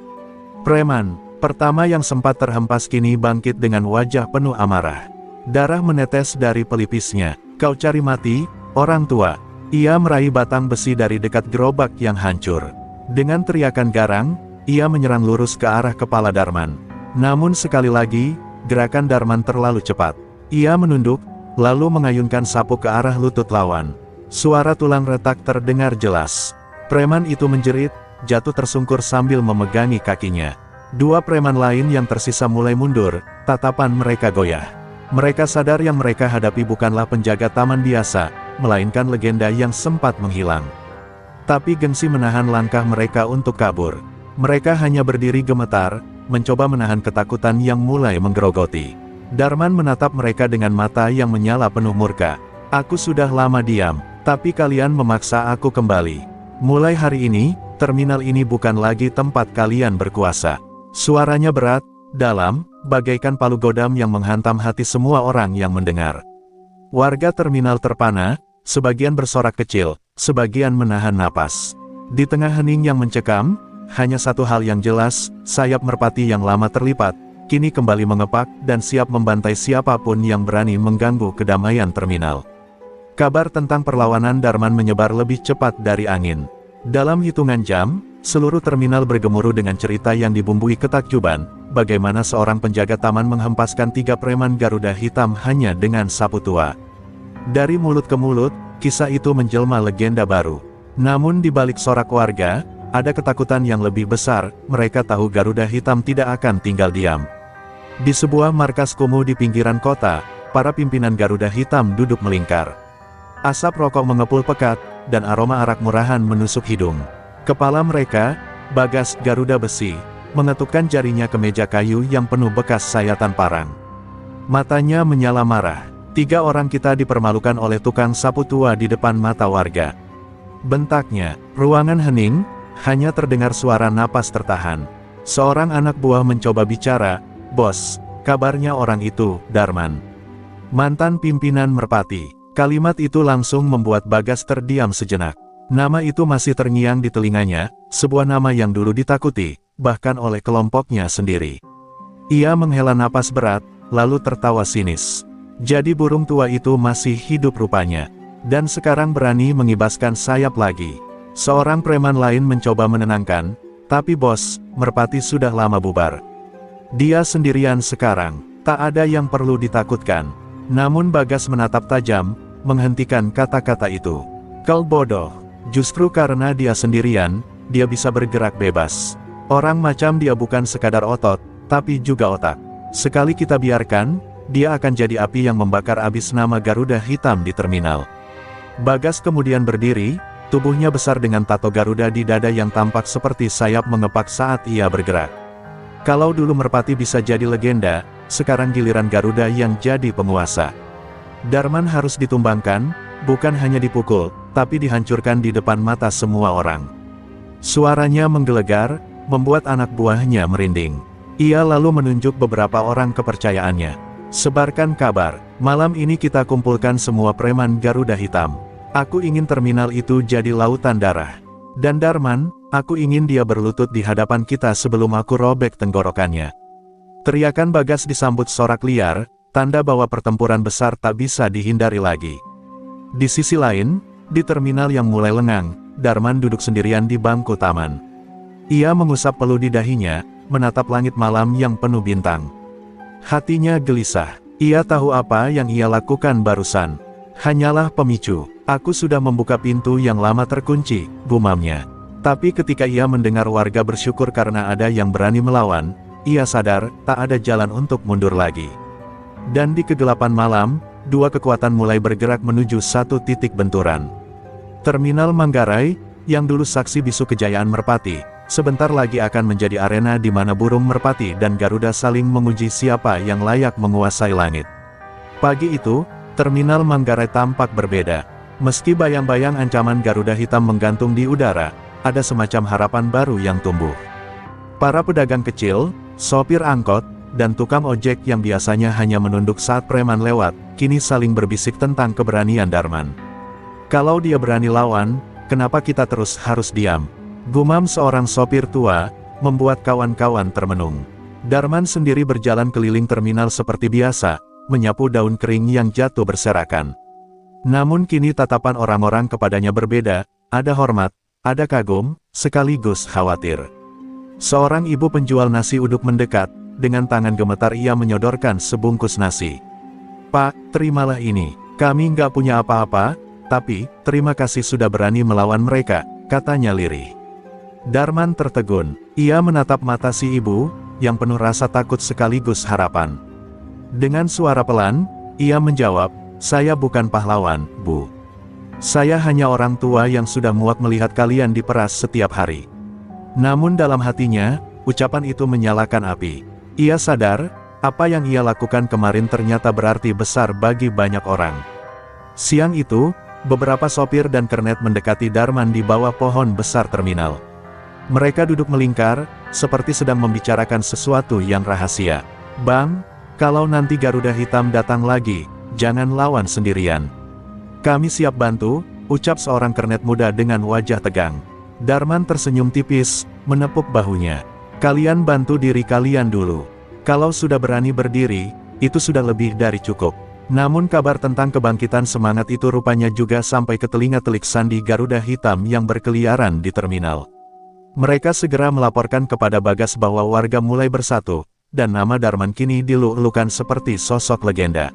Preman pertama yang sempat terhempas kini bangkit dengan wajah penuh amarah. Darah menetes dari pelipisnya. "Kau cari mati, orang tua." Ia meraih batang besi dari dekat gerobak yang hancur. Dengan teriakan garang, ia menyerang lurus ke arah kepala Darman. Namun sekali lagi, gerakan Darman terlalu cepat. Ia menunduk, lalu mengayunkan sapu ke arah lutut lawan. Suara tulang retak terdengar jelas. Preman itu menjerit, jatuh tersungkur sambil memegangi kakinya. Dua preman lain yang tersisa mulai mundur, tatapan mereka goyah. Mereka sadar yang mereka hadapi bukanlah penjaga taman biasa, melainkan legenda yang sempat menghilang. Tapi gengsi menahan langkah mereka untuk kabur. Mereka hanya berdiri gemetar, mencoba menahan ketakutan yang mulai menggerogoti. Darman menatap mereka dengan mata yang menyala penuh murka. "Aku sudah lama diam, tapi kalian memaksa aku kembali. Mulai hari ini, terminal ini bukan lagi tempat kalian berkuasa." Suaranya berat, dalam, bagaikan palu godam yang menghantam hati semua orang yang mendengar. Warga terminal terpana, sebagian bersorak kecil, sebagian menahan napas. Di tengah hening yang mencekam, hanya satu hal yang jelas, sayap merpati yang lama terlipat, kini kembali mengepak dan siap membantai siapapun yang berani mengganggu kedamaian terminal. Kabar tentang perlawanan Darman menyebar lebih cepat dari angin. Dalam hitungan jam, seluruh terminal bergemuruh dengan cerita yang dibumbui ketakjuban, bagaimana seorang penjaga taman menghempaskan 3 preman Garuda Hitam hanya dengan sapu tua. Dari mulut ke mulut, kisah itu menjelma legenda baru. Namun di balik sorak warga, ada ketakutan yang lebih besar. Mereka tahu Garuda Hitam tidak akan tinggal diam. Di sebuah markas kumuh di pinggiran kota, para pimpinan Garuda Hitam duduk melingkar. Asap rokok mengepul pekat, dan aroma arak murahan menusuk hidung. Kepala mereka, Bagas Garuda Besi, mengetukkan jarinya ke meja kayu yang penuh bekas sayatan parang. Matanya menyala marah. 3 orang kita dipermalukan oleh tukang sapu tua di depan mata warga. Bentaknya, ruangan hening, hanya terdengar suara napas tertahan. Seorang anak buah mencoba bicara, "Bos, kabarnya orang itu, Darman. Mantan pimpinan Merpati." Kalimat itu langsung membuat Bagas terdiam sejenak. Nama itu masih terngiang di telinganya, sebuah nama yang dulu ditakuti, bahkan oleh kelompoknya sendiri. Ia menghela napas berat, lalu tertawa sinis. Jadi burung tua itu masih hidup rupanya. Dan sekarang berani mengibaskan sayap lagi. Seorang preman lain mencoba menenangkan, "Tapi bos, Merpati sudah lama bubar. Dia sendirian sekarang, tak ada yang perlu ditakutkan." Namun Bagas menatap tajam, menghentikan kata-kata itu. "Kau bodoh. Justru karena dia sendirian, dia bisa bergerak bebas. Orang macam dia bukan sekadar otot, tapi juga otak. Sekali kita biarkan, dia akan jadi api yang membakar abis nama Garuda Hitam di terminal." Bagas kemudian berdiri, tubuhnya besar dengan tato Garuda di dada yang tampak seperti sayap mengepak saat ia bergerak. Kalau dulu Merpati bisa jadi legenda, sekarang giliran Garuda yang jadi penguasa. Darman harus ditumbangkan, bukan hanya dipukul, tapi dihancurkan di depan mata semua orang. Suaranya menggelegar, membuat anak buahnya merinding. Ia lalu menunjuk beberapa orang kepercayaannya. "Sebarkan kabar, malam ini kita kumpulkan semua preman Garuda Hitam. Aku ingin terminal itu jadi lautan darah. Dan Darman, aku ingin dia berlutut di hadapan kita sebelum aku robek tenggorokannya." Teriakan Bagas disambut sorak liar, tanda bahwa pertempuran besar tak bisa dihindari lagi. Di sisi lain, di terminal yang mulai lengang, Darman duduk sendirian di bangku taman. Ia mengusap peluh di dahinya, menatap langit malam yang penuh bintang. Hatinya gelisah. Ia tahu apa yang ia lakukan barusan hanyalah pemicu. "Aku sudah membuka pintu yang lama terkunci," gumamnya. Tapi ketika ia mendengar warga bersyukur karena ada yang berani melawan, ia sadar tak ada jalan untuk mundur lagi. Dan di kegelapan malam, 2 kekuatan mulai bergerak menuju satu titik benturan. Terminal Manggarai, yang dulu saksi bisu kejayaan Merpati, sebentar lagi akan menjadi arena di mana burung Merpati dan Garuda saling menguji siapa yang layak menguasai langit. Pagi itu, terminal Manggarai tampak berbeda. Meski bayang-bayang ancaman Garuda Hitam menggantung di udara, ada semacam harapan baru yang tumbuh. Para pedagang kecil, sopir angkot, dan tukang ojek yang biasanya hanya menunduk saat preman lewat, kini saling berbisik tentang keberanian Darman. "Kalau dia berani lawan, kenapa kita terus harus diam?" gumam seorang sopir tua, membuat kawan-kawan termenung. Darman sendiri berjalan keliling terminal seperti biasa, menyapu daun kering yang jatuh berserakan. Namun kini tatapan orang-orang kepadanya berbeda, ada hormat, ada kagum, sekaligus khawatir. Seorang ibu penjual nasi uduk mendekat, dengan tangan gemetar ia menyodorkan sebungkus nasi. "Pak, terimalah ini. Kami nggak punya apa-apa, tapi, terima kasih sudah berani melawan mereka," katanya lirih. Darman tertegun. Ia menatap mata si ibu, yang penuh rasa takut sekaligus harapan. Dengan suara pelan, ia menjawab, "Saya bukan pahlawan, Bu. Saya hanya orang tua yang sudah muak melihat kalian diperas setiap hari." Namun dalam hatinya, ucapan itu menyalakan api. Ia sadar, apa yang ia lakukan kemarin ternyata berarti besar bagi banyak orang. Siang itu, beberapa sopir dan kernet mendekati Darman di bawah pohon besar terminal. Mereka duduk melingkar, seperti sedang membicarakan sesuatu yang rahasia. "Bang, kalau nanti Garuda Hitam datang lagi, jangan lawan sendirian. Kami siap bantu," ucap seorang kernet muda dengan wajah tegang. Darman tersenyum tipis, menepuk bahunya. "Kalian bantu diri kalian dulu. Kalau sudah berani berdiri, itu sudah lebih dari cukup." Namun kabar tentang kebangkitan semangat itu rupanya juga sampai ke telinga telik sandi Garuda Hitam yang berkeliaran di terminal. Mereka segera melaporkan kepada Bagas bahwa warga mulai bersatu, dan nama Darman kini dilulukan seperti sosok legenda.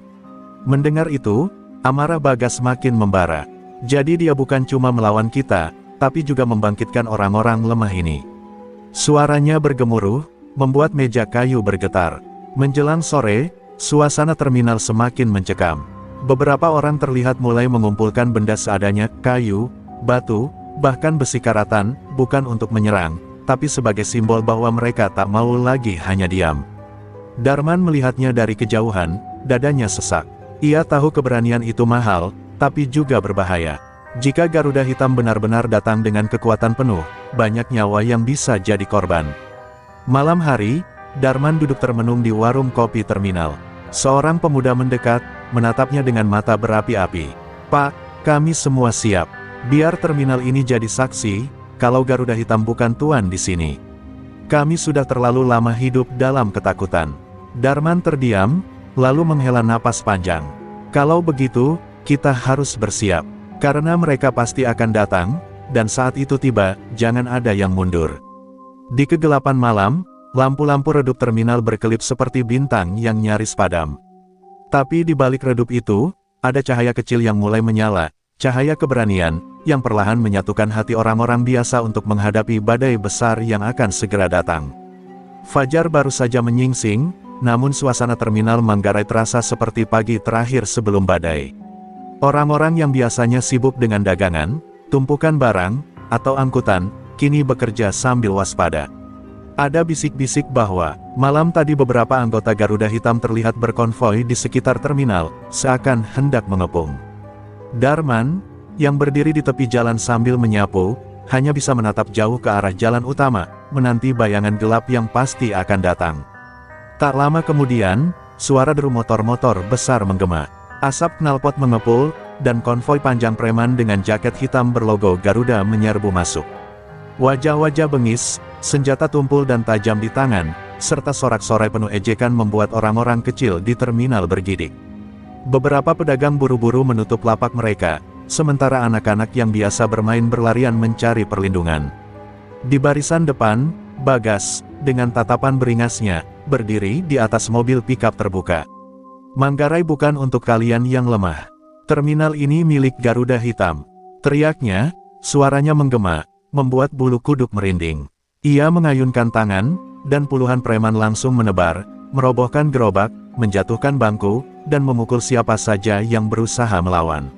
Mendengar itu, amarah Bagas makin membara. Jadi dia bukan cuma melawan kita, tapi juga membangkitkan orang-orang lemah ini. Suaranya bergemuruh, membuat meja kayu bergetar. Menjelang sore, suasana terminal semakin mencekam. Beberapa orang terlihat mulai mengumpulkan benda seadanya, kayu, batu, bahkan besi karatan, bukan untuk menyerang, tapi sebagai simbol bahwa mereka tak mau lagi hanya diam. Darman melihatnya dari kejauhan, dadanya sesak. Ia tahu keberanian itu mahal, tapi juga berbahaya. Jika Garuda Hitam benar-benar datang dengan kekuatan penuh, banyak nyawa yang bisa jadi korban. Malam hari, Darman duduk termenung di warung kopi terminal. Seorang pemuda mendekat, menatapnya dengan mata berapi-api. "Pak, kami semua siap. Biar terminal ini jadi saksi, kalau Garuda Hitam bukan tuan di sini. Kami sudah terlalu lama hidup dalam ketakutan." Darman terdiam, lalu menghela napas panjang. "Kalau begitu, kita harus bersiap. Karena mereka pasti akan datang, dan saat itu tiba, jangan ada yang mundur." Di kegelapan malam, lampu-lampu redup terminal berkelip seperti bintang yang nyaris padam. Tapi di balik redup itu, ada cahaya kecil yang mulai menyala, cahaya keberanian, yang perlahan menyatukan hati orang-orang biasa untuk menghadapi badai besar yang akan segera datang. Fajar baru saja menyingsing, namun suasana terminal Manggarai terasa seperti pagi terakhir sebelum badai. Orang-orang yang biasanya sibuk dengan dagangan, tumpukan barang, atau angkutan, kini bekerja sambil waspada. Ada bisik-bisik bahwa, malam tadi beberapa anggota Garuda Hitam terlihat berkonvoi di sekitar terminal, seakan hendak mengepung. Darman, yang berdiri di tepi jalan sambil menyapu, hanya bisa menatap jauh ke arah jalan utama, menanti bayangan gelap yang pasti akan datang. Tak lama kemudian, suara deru motor-motor besar menggema. Asap knalpot mengepul, dan konvoi panjang preman dengan jaket hitam berlogo Garuda menyerbu masuk. Wajah-wajah bengis, senjata tumpul dan tajam di tangan, serta sorak-sorai penuh ejekan membuat orang-orang kecil di terminal bergidik. Beberapa pedagang buru-buru menutup lapak mereka, sementara anak-anak yang biasa bermain berlarian mencari perlindungan. Di barisan depan, Bagas, dengan tatapan beringasnya, berdiri di atas mobil pikap terbuka. "Manggarai bukan untuk kalian yang lemah. Terminal ini milik Garuda Hitam." Teriaknya, suaranya menggema, membuat bulu kuduk merinding. Ia mengayunkan tangan, dan puluhan preman langsung menebar, merobohkan gerobak, menjatuhkan bangku, dan memukul siapa saja yang berusaha melawan.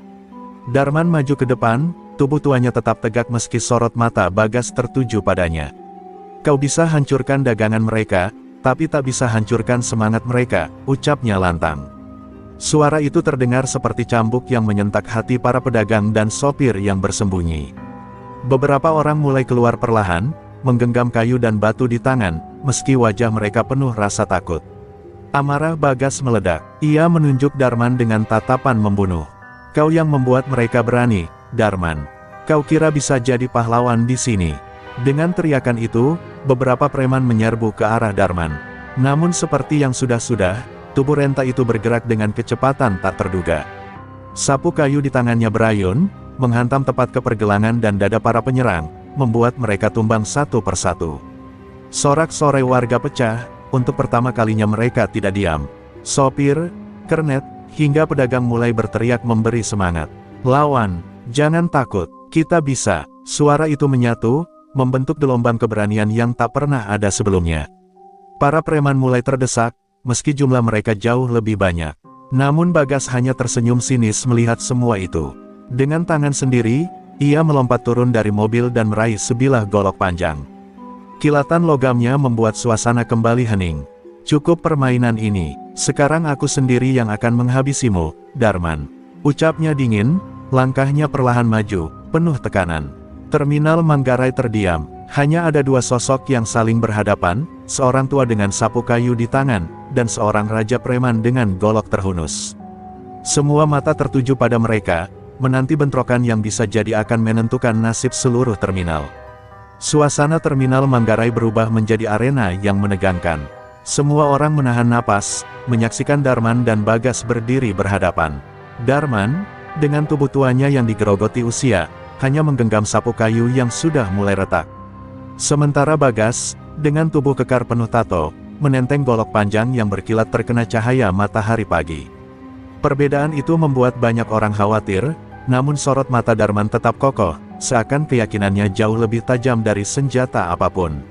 Darman maju ke depan, tubuh tuanya tetap tegak meski sorot mata Bagas tertuju padanya. "Kau bisa hancurkan dagangan mereka, tapi tak bisa hancurkan semangat mereka," ucapnya lantang. Suara itu terdengar seperti cambuk yang menyentak hati para pedagang dan sopir yang bersembunyi. Beberapa orang mulai keluar perlahan, menggenggam kayu dan batu di tangan, meski wajah mereka penuh rasa takut. Amarah Bagas meledak. Ia menunjuk Darman dengan tatapan membunuh. "Kau yang membuat mereka berani, Darman. Kau kira bisa jadi pahlawan di sini?" Dengan teriakan itu, beberapa preman menyerbu ke arah Darman. Namun seperti yang sudah-sudah, tubuh renta itu bergerak dengan kecepatan tak terduga. Sapu kayu di tangannya berayun, menghantam tepat ke pergelangan dan dada para penyerang, membuat mereka tumbang satu persatu. Sorak-sorai warga pecah, untuk pertama kalinya mereka tidak diam. Sopir, kernet, hingga pedagang mulai berteriak memberi semangat. "Lawan, jangan takut, kita bisa." Suara itu menyatu, membentuk gelombang keberanian yang tak pernah ada sebelumnya. Para preman mulai terdesak, meski jumlah mereka jauh lebih banyak. Namun Bagas hanya tersenyum sinis melihat semua itu. Dengan tangan sendiri, ia melompat turun dari mobil dan meraih sebilah golok panjang. Kilatan logamnya membuat suasana kembali hening. "Cukup permainan ini, sekarang aku sendiri yang akan menghabisimu, Darman." Ucapnya dingin, langkahnya perlahan maju, penuh tekanan. Terminal Manggarai terdiam, hanya ada dua sosok yang saling berhadapan, seorang tua dengan sapu kayu di tangan, dan seorang raja preman dengan golok terhunus. Semua mata tertuju pada mereka, menanti bentrokan yang bisa jadi akan menentukan nasib seluruh terminal. Suasana terminal Manggarai berubah menjadi arena yang menegangkan. Semua orang menahan napas, menyaksikan Darman dan Bagas berdiri berhadapan. Darman, dengan tubuh tuanya yang digerogoti usia, hanya menggenggam sapu kayu yang sudah mulai retak. Sementara Bagas, dengan tubuh kekar penuh tato, menenteng golok panjang yang berkilat terkena cahaya matahari pagi. Perbedaan itu membuat banyak orang khawatir, namun sorot mata Darman tetap kokoh, seakan keyakinannya jauh lebih tajam dari senjata apapun.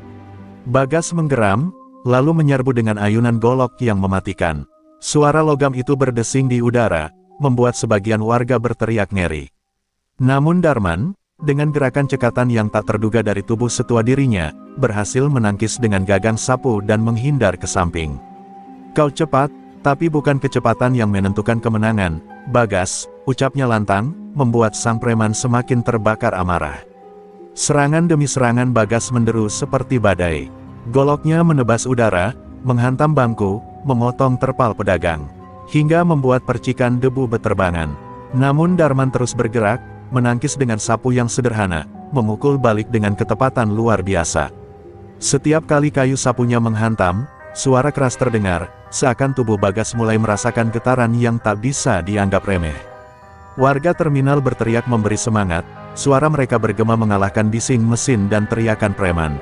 Bagas menggeram, lalu menyerbu dengan ayunan golok yang mematikan. Suara logam itu berdesing di udara, membuat sebagian warga berteriak ngeri. Namun Darman, dengan gerakan cekatan yang tak terduga dari tubuh setua dirinya, berhasil menangkis dengan gagang sapu dan menghindar ke samping. "Kau cepat, tapi bukan kecepatan yang menentukan kemenangan, Bagas," ucapnya lantang, membuat sang preman semakin terbakar amarah. Serangan demi serangan Bagas menderu seperti badai. Goloknya menebas udara, menghantam bangku, memotong terpal pedagang, hingga membuat percikan debu beterbangan. Namun Darman terus bergerak, menangkis dengan sapu yang sederhana, memukul balik dengan ketepatan luar biasa. Setiap kali kayu sapunya menghantam, suara keras terdengar, seakan tubuh Bagas mulai merasakan getaran yang tak bisa dianggap remeh. Warga terminal berteriak memberi semangat, suara mereka bergema mengalahkan bising mesin dan teriakan preman.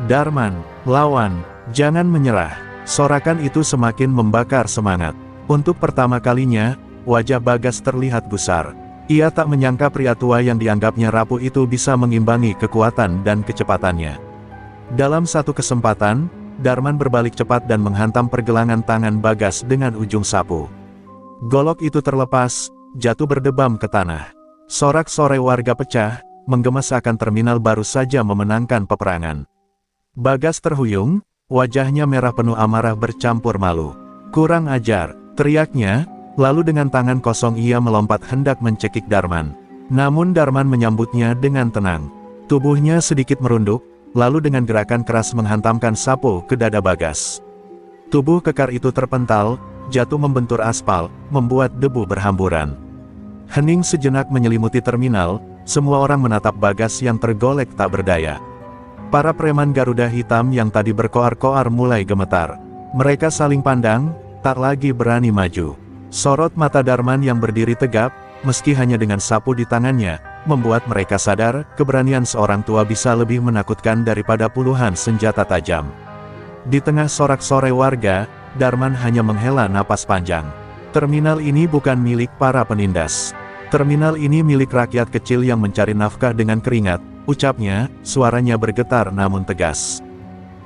"Darman, lawan, jangan menyerah." Sorakan itu semakin membakar semangat. Untuk pertama kalinya, wajah Bagas terlihat gusar. Ia tak menyangka pria tua yang dianggapnya rapuh itu bisa mengimbangi kekuatan dan kecepatannya. Dalam satu kesempatan, Darman berbalik cepat dan menghantam pergelangan tangan Bagas dengan ujung sapu. Golok itu terlepas, jatuh berdebam ke tanah. Sorak-sorai warga pecah, menggema seakan terminal baru saja memenangkan peperangan. Bagas terhuyung, wajahnya merah penuh amarah bercampur malu. "Kurang ajar," teriaknya. Lalu dengan tangan kosong ia melompat hendak mencekik Darman. Namun Darman menyambutnya dengan tenang. Tubuhnya sedikit merunduk, lalu dengan gerakan keras menghantamkan sapu ke dada Bagas. Tubuh kekar itu terpental, jatuh membentur aspal, membuat debu berhamburan. Hening sejenak menyelimuti terminal, semua orang menatap Bagas yang tergolek tak berdaya. Para preman Garuda Hitam yang tadi berkoar-koar mulai gemetar. Mereka saling pandang, tak lagi berani maju. Sorot mata Darman yang berdiri tegap, meski hanya dengan sapu di tangannya, membuat mereka sadar, keberanian seorang tua bisa lebih menakutkan daripada puluhan senjata tajam. Di tengah sorak-sorai warga, Darman hanya menghela napas panjang. Terminal ini bukan milik para penindas. Terminal ini milik rakyat kecil yang mencari nafkah dengan keringat, ucapnya, suaranya bergetar namun tegas.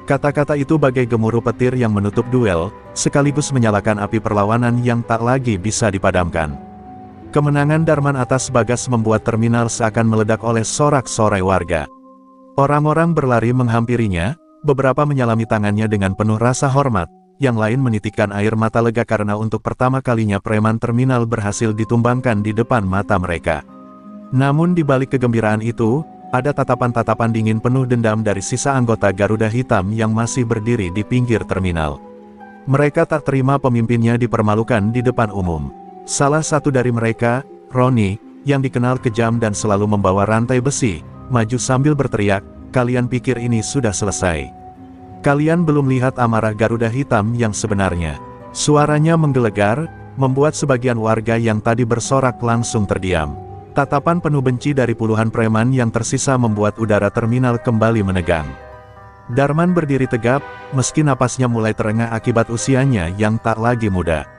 Kata-kata itu bagai gemuruh petir yang menutup duel, sekaligus menyalakan api perlawanan yang tak lagi bisa dipadamkan. Kemenangan Darman atas Bagas membuat terminal seakan meledak oleh sorak-sorai warga. Orang-orang berlari menghampirinya, beberapa menyalami tangannya dengan penuh rasa hormat, yang lain menitikkan air mata lega karena untuk pertama kalinya preman terminal berhasil ditumbangkan di depan mata mereka. Namun di balik kegembiraan itu, ada tatapan-tatapan dingin penuh dendam dari sisa anggota Garuda Hitam yang masih berdiri di pinggir terminal. Mereka tak terima pemimpinnya dipermalukan di depan umum. Salah satu dari mereka, Roni, yang dikenal kejam dan selalu membawa rantai besi, maju sambil berteriak, "Kalian pikir ini sudah selesai? Kalian belum lihat amarah Garuda Hitam yang sebenarnya." Suaranya menggelegar, membuat sebagian warga yang tadi bersorak langsung terdiam. Tatapan penuh benci dari puluhan preman yang tersisa membuat udara terminal kembali menegang. Darman berdiri tegap, meski napasnya mulai terengah akibat usianya yang tak lagi muda.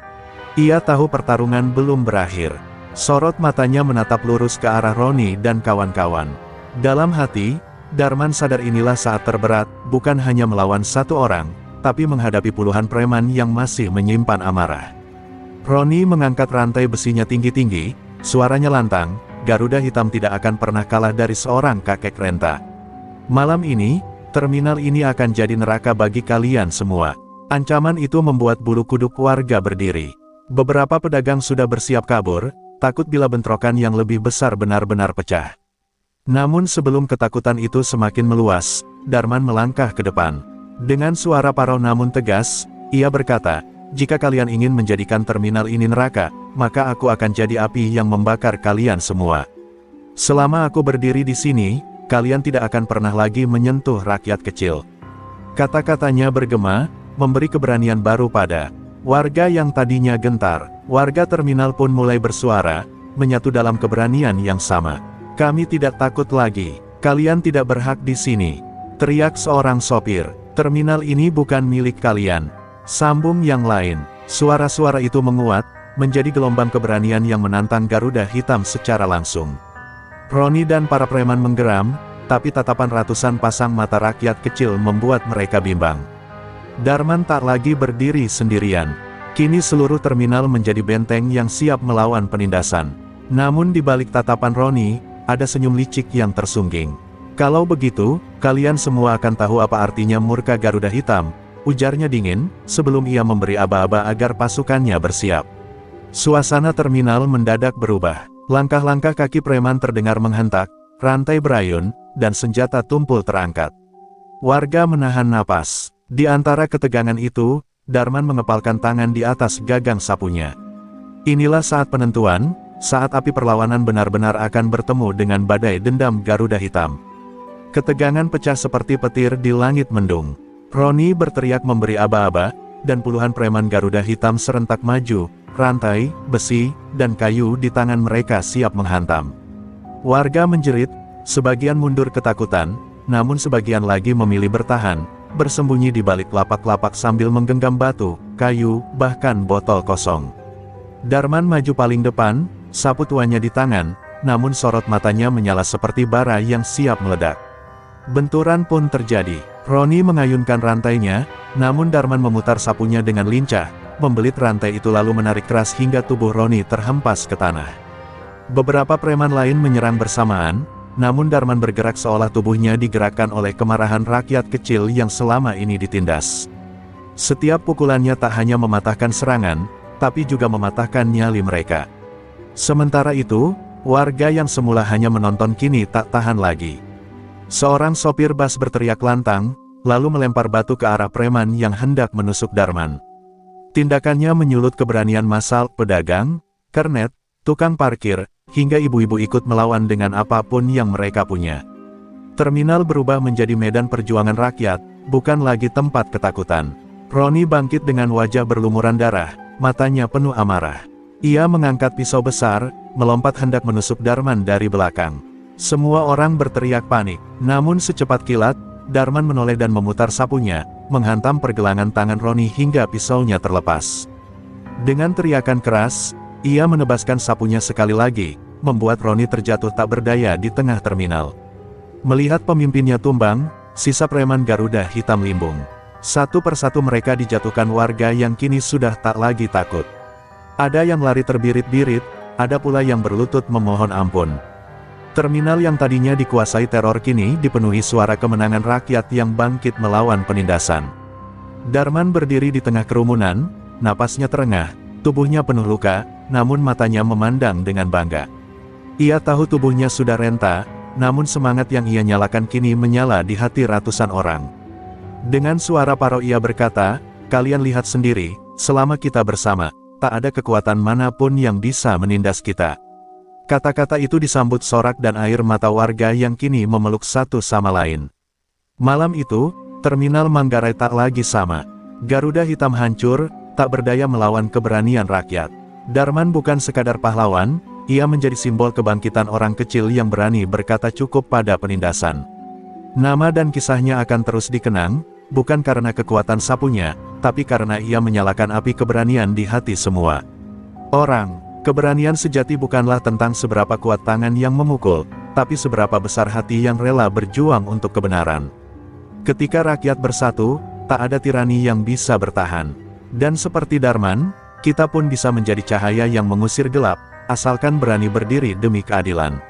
Ia tahu pertarungan belum berakhir. Sorot matanya menatap lurus ke arah Roni dan kawan-kawan. Dalam hati, Darman sadar inilah saat terberat, bukan hanya melawan satu orang, tapi menghadapi puluhan preman yang masih menyimpan amarah. Roni mengangkat rantai besinya tinggi-tinggi, suaranya lantang, "Garuda Hitam tidak akan pernah kalah dari seorang kakek renta. Malam ini, terminal ini akan jadi neraka bagi kalian semua." Ancaman itu membuat bulu kuduk warga berdiri. Beberapa pedagang sudah bersiap kabur, takut bila bentrokan yang lebih besar benar-benar pecah. Namun sebelum ketakutan itu semakin meluas, Darman melangkah ke depan. Dengan suara parau namun tegas, ia berkata, "Jika kalian ingin menjadikan terminal ini neraka, maka aku akan jadi api yang membakar kalian semua. Selama aku berdiri di sini, kalian tidak akan pernah lagi menyentuh rakyat kecil." Kata-katanya bergema, memberi keberanian baru pada warga yang tadinya gentar. Warga terminal pun mulai bersuara, menyatu dalam keberanian yang sama. "Kami tidak takut lagi. Kalian tidak berhak di sini," teriak seorang sopir. Terminal ini bukan milik kalian. Sambung yang lain. Suara-suara itu menguat, menjadi gelombang keberanian yang menantang Garuda Hitam secara langsung. Roni dan para preman menggeram, tapi tatapan ratusan pasang mata rakyat kecil membuat mereka bimbang. Darman tak lagi berdiri sendirian. Kini seluruh terminal menjadi benteng yang siap melawan penindasan. Namun di balik tatapan Roni, ada senyum licik yang tersungging. Kalau begitu, kalian semua akan tahu apa artinya murka Garuda Hitam, ujarnya dingin, sebelum ia memberi aba-aba agar pasukannya bersiap. Suasana terminal mendadak berubah. Langkah-langkah kaki preman terdengar menghentak, rantai berayun, dan senjata tumpul terangkat. Warga menahan napas. Di antara ketegangan itu, Darman mengepalkan tangan di atas gagang sapunya. Inilah saat penentuan, saat api perlawanan benar-benar akan bertemu dengan badai dendam Garuda Hitam. Ketegangan pecah seperti petir di langit mendung. Roni berteriak memberi aba-aba, dan puluhan preman Garuda Hitam serentak maju, rantai, besi, dan kayu di tangan mereka siap menghantam. Warga menjerit, sebagian mundur ketakutan, namun sebagian lagi memilih bertahan, bersembunyi di balik lapak-lapak sambil menggenggam batu, kayu, bahkan botol kosong. Darman maju paling depan, sapu tuanya di tangan, namun sorot matanya menyala seperti bara yang siap meledak. Benturan pun terjadi. Roni mengayunkan rantainya, namun Darman memutar sapunya dengan lincah, membelit rantai itu lalu menarik keras hingga tubuh Roni terhempas ke tanah. Beberapa preman lain menyerang bersamaan, namun Darman bergerak seolah tubuhnya digerakkan oleh kemarahan rakyat kecil yang selama ini ditindas. Setiap pukulannya tak hanya mematahkan serangan, tapi juga mematahkan nyali mereka. Sementara itu, warga yang semula hanya menonton kini tak tahan lagi. Seorang sopir bas berteriak lantang, lalu melempar batu ke arah preman yang hendak menusuk Darman. Tindakannya menyulut keberanian massal pedagang, kernet, tukang parkir, hingga ibu-ibu ikut melawan dengan apapun yang mereka punya. Terminal berubah menjadi medan perjuangan rakyat, bukan lagi tempat ketakutan. Roni bangkit dengan wajah berlumuran darah, matanya penuh amarah. Ia mengangkat pisau besar, melompat hendak menusuk Darman dari belakang. Semua orang berteriak panik, namun secepat kilat, Darman menoleh dan memutar sapunya, menghantam pergelangan tangan Roni hingga pisaunya terlepas. Dengan teriakan keras, ia menebaskan sapunya sekali lagi, membuat Roni terjatuh tak berdaya di tengah terminal. Melihat pemimpinnya tumbang, sisa preman Garuda Hitam limbung. Satu persatu mereka dijatuhkan warga yang kini sudah tak lagi takut. Ada yang lari terbirit-birit, ada pula yang berlutut memohon ampun. Terminal yang tadinya dikuasai teror kini dipenuhi suara kemenangan rakyat yang bangkit melawan penindasan. Darman berdiri di tengah kerumunan, napasnya terengah, tubuhnya penuh luka, namun matanya memandang dengan bangga. Ia tahu tubuhnya sudah renta, namun semangat yang ia nyalakan kini menyala di hati ratusan orang. Dengan suara parau ia berkata, "Kalian lihat sendiri, selama kita bersama, tak ada kekuatan manapun yang bisa menindas kita." Kata-kata itu disambut sorak dan air mata warga yang kini memeluk satu sama lain. Malam itu, terminal Manggarai tak lagi sama. Garuda Hitam hancur, tak berdaya melawan keberanian rakyat. Darman bukan sekadar pahlawan, ia menjadi simbol kebangkitan orang kecil yang berani berkata cukup pada penindasan. Nama dan kisahnya akan terus dikenang, bukan karena kekuatan sapunya, tapi karena ia menyalakan api keberanian di hati semua orang. Keberanian sejati bukanlah tentang seberapa kuat tangan yang memukul, tapi seberapa besar hati yang rela berjuang untuk kebenaran. Ketika rakyat bersatu, tak ada tirani yang bisa bertahan. Dan seperti Darman, kita pun bisa menjadi cahaya yang mengusir gelap, asalkan berani berdiri demi keadilan.